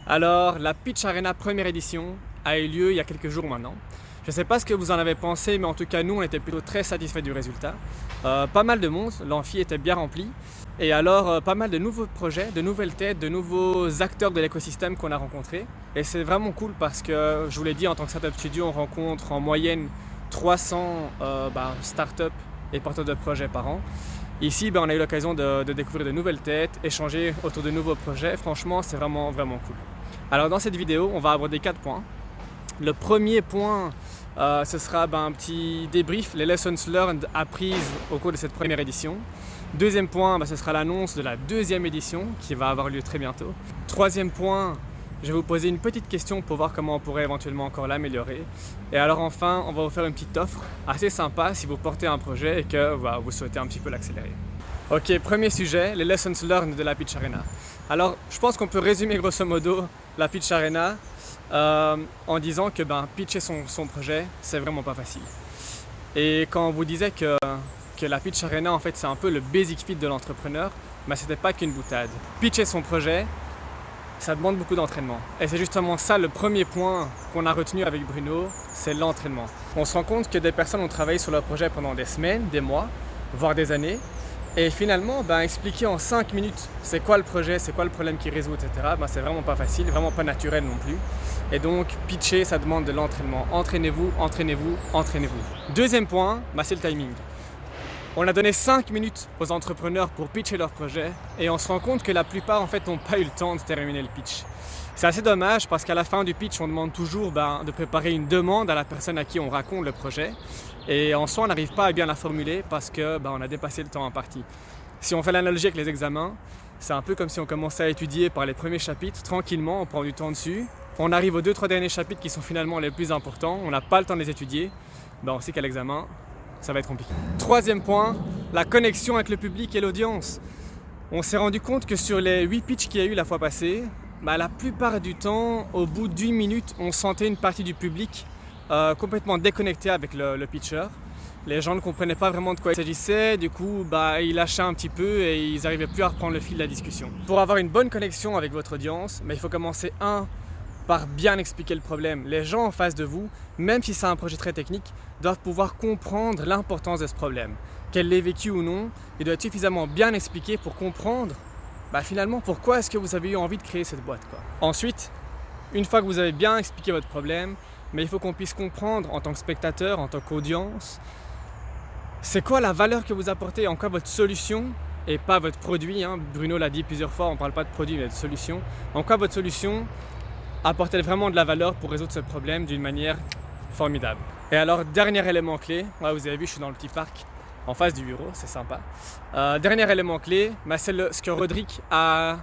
Alors, la Pitch Arena première édition a eu lieu il y a quelques jours maintenant. Je ne sais pas ce que vous en avez pensé, mais en tout cas, nous, on était plutôt très satisfaits du résultat. Pas mal de monde, l'amphi était bien rempli. Et alors, pas mal de nouveaux projets, de nouvelles têtes, de nouveaux acteurs de l'écosystème qu'on a rencontrés. Et c'est vraiment cool parce que, je vous l'ai dit, en tant que Startup Studio, on rencontre en moyenne 300 startups et porteurs de projets par an. Ici, on a eu l'occasion de découvrir de nouvelles têtes, échanger autour de nouveaux projets. Franchement, c'est vraiment cool. Alors dans cette vidéo, on va aborder 4 points. Le premier point, ce sera un petit débrief, les lessons learned apprises au cours de cette première édition. Deuxième point, ce sera l'annonce de la deuxième édition qui va avoir lieu très bientôt. Troisième point, je vais vous poser une petite question pour voir comment on pourrait éventuellement encore l'améliorer. Et alors enfin, on va vous faire une petite offre assez sympa si vous portez un projet et que vous souhaitez un petit peu l'accélérer. Ok, premier sujet, les lessons learned de la Pitch Arena. Alors, je pense qu'on peut résumer grosso modo la Pitch Arena en disant que pitcher son projet, c'est vraiment pas facile. Et quand on vous disait que la Pitch Arena, en fait, c'est un peu le basic fit de l'entrepreneur, c'était pas qu'une boutade. Pitcher son projet, ça demande beaucoup d'entraînement. Et c'est justement ça le premier point qu'on a retenu avec Bruno, c'est l'entraînement. On se rend compte que des personnes ont travaillé sur leur projet pendant des semaines, des mois, voire des années. Et finalement, expliquer en 5 minutes c'est quoi le projet, c'est quoi le problème qu'il résout, etc. C'est vraiment pas facile, vraiment pas naturel non plus. Et donc, pitcher, ça demande de l'entraînement. Entraînez-vous, entraînez-vous, entraînez-vous. Deuxième point, c'est le timing. On a donné 5 minutes aux entrepreneurs pour pitcher leur projet et on se rend compte que la plupart en fait n'ont pas eu le temps de terminer le pitch. C'est assez dommage parce qu'à la fin du pitch, on demande toujours de préparer une demande à la personne à qui on raconte le projet. Et en soi, on n'arrive pas à bien la formuler parce que on a dépassé le temps imparti. Si on fait l'analogie avec les examens, c'est un peu comme si on commençait à étudier par les premiers chapitres, tranquillement, on prend du temps dessus. On arrive aux 2-3 derniers chapitres qui sont finalement les plus importants, on n'a pas le temps de les étudier. On sait qu'à l'examen, ça va être compliqué. Troisième point, la connexion avec le public et l'audience. On s'est rendu compte que sur les 8 pitchs qu'il y a eu la fois passée, la plupart du temps, au bout d'1 minute, on sentait une partie du public complètement déconnectée avec le pitcher. Les gens ne comprenaient pas vraiment de quoi il s'agissait, du coup ils lâchaient un petit peu et ils n'arrivaient plus à reprendre le fil de la discussion. Pour avoir une bonne connexion avec votre audience, il faut commencer par bien expliquer le problème. Les gens en face de vous, même si c'est un projet très technique, doivent pouvoir comprendre l'importance de ce problème. Qu'elle l'ait vécu ou non, il doit être suffisamment bien expliqué pour comprendre finalement pourquoi est-ce que vous avez eu envie de créer cette boîte. Ensuite, une fois que vous avez bien expliqué votre problème, il faut qu'on puisse comprendre en tant que spectateur, en tant qu'audience, c'est quoi la valeur que vous apportez, en quoi votre solution, et pas votre produit, Bruno l'a dit plusieurs fois, on ne parle pas de produit mais de solution, en quoi votre solution apporte-t-elle vraiment de la valeur pour résoudre ce problème d'une manière formidable. Et alors, dernier élément clé, vous avez vu, je suis dans le petit parc en face du bureau, c'est sympa. Dernier élément clé, c'est ce que Rodrigue a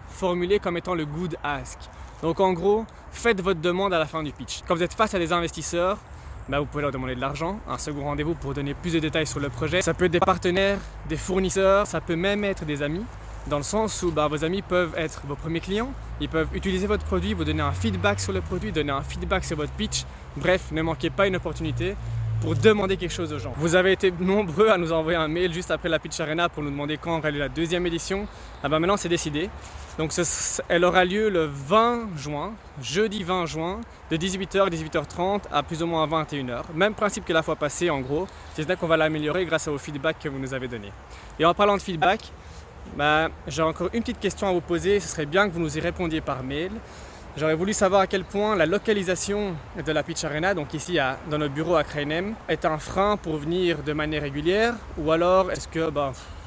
formulé comme étant le good ask. Donc en gros, faites votre demande à la fin du pitch. Quand vous êtes face à des investisseurs, vous pouvez leur demander de l'argent, un second rendez-vous pour donner plus de détails sur le projet. Ça peut être des partenaires, des fournisseurs, ça peut même être des amis. Dans le sens où vos amis peuvent être vos premiers clients, ils peuvent utiliser votre produit, vous donner un feedback sur le produit, donner un feedback sur votre pitch. Bref, ne manquez pas une opportunité pour demander quelque chose aux gens. Vous avez été nombreux à nous envoyer un mail juste après la Pitch Arena pour nous demander quand aurait lieu la deuxième édition. Maintenant c'est décidé. Donc elle aura lieu le 20 juin, jeudi 20 juin, de 18h à 18h30 à plus ou moins 21h. Même principe que la fois passée en gros, c'est là qu'on va l'améliorer grâce au feedback que vous nous avez donné. Et en parlant de feedback, j'ai encore une petite question à vous poser, ce serait bien que vous nous y répondiez par mail. J'aurais voulu savoir à quel point la localisation de la Pitch Arena, donc ici dans notre bureau à Krainem, est un frein pour venir de manière régulière, ou alors est-ce que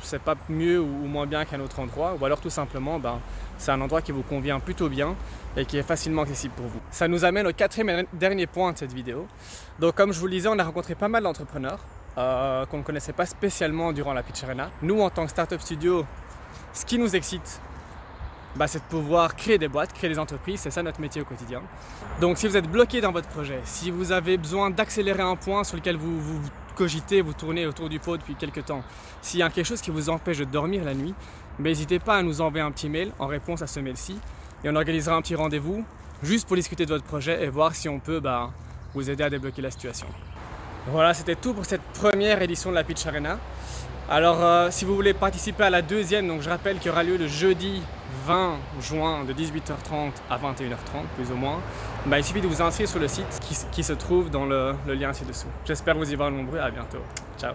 c'est pas mieux ou moins bien qu'un autre endroit, ou alors tout simplement c'est un endroit qui vous convient plutôt bien et qui est facilement accessible pour vous. Ça nous amène au quatrième et dernier point de cette vidéo. Donc comme je vous le disais, on a rencontré pas mal d'entrepreneurs qu'on ne connaissait pas spécialement durant la Pitch Arena. Nous en tant que Startup Studio, ce qui nous excite, c'est de pouvoir créer des boîtes, créer des entreprises, c'est ça notre métier au quotidien. Donc si vous êtes bloqué dans votre projet, si vous avez besoin d'accélérer un point sur lequel vous cogitez, vous tournez autour du pot depuis quelques temps, s'il y a quelque chose qui vous empêche de dormir la nuit, n'hésitez pas à nous envoyer un petit mail en réponse à ce mail-ci et on organisera un petit rendez-vous juste pour discuter de votre projet et voir si on peut vous aider à débloquer la situation. Voilà, c'était tout pour cette première édition de la Pitch Arena. Alors si vous voulez participer à la deuxième, donc je rappelle qu'il y aura lieu le jeudi 20 juin de 18h30 à 21h30 plus ou moins, il suffit de vous inscrire sur le site qui se trouve dans le lien ci-dessous. J'espère vous y voir nombreux, à bientôt. Ciao.